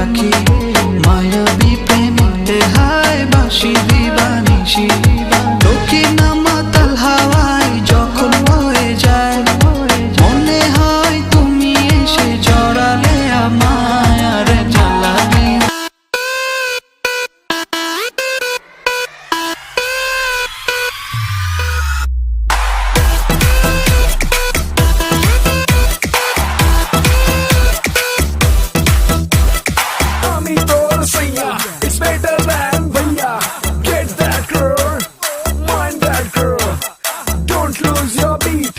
রাখি মায়াবী প্রেমে হায় বাসি দিবানিশি লোকে না মাতাল হাওয়ায় যখন হয়ে যায় মনে হয় তুমি এসে জড়ালে আমায় আর জ্বালালে It's better than Bhaiya. Get that girl, mind that girl. Don't lose your beat.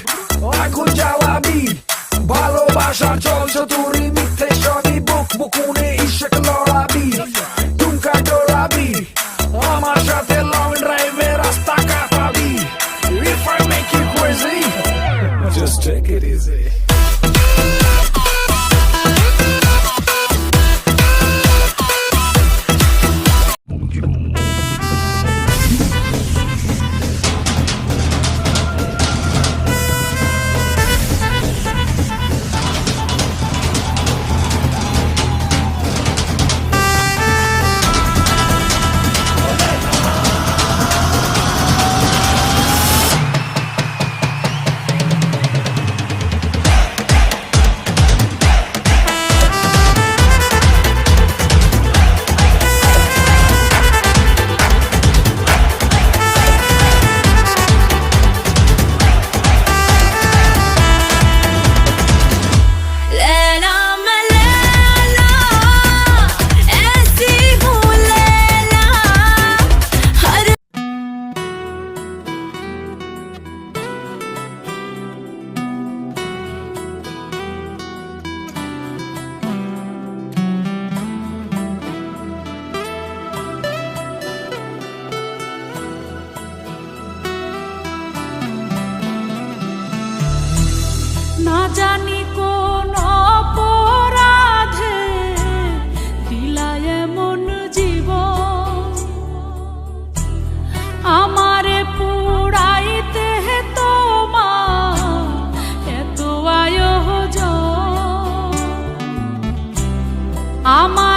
Ako jalabi. Bhalobashar chol chaturi mithe shadi buk bukune ishq lorabi. Tumka dorabi. Amar sathe long drive e rasta katabi. If I make you crazy, just take it easy. না জানি কোন অপরাধে দিলায় এমন জীবন আমারে পুরাইতে তোমার এত আয়োজন আমার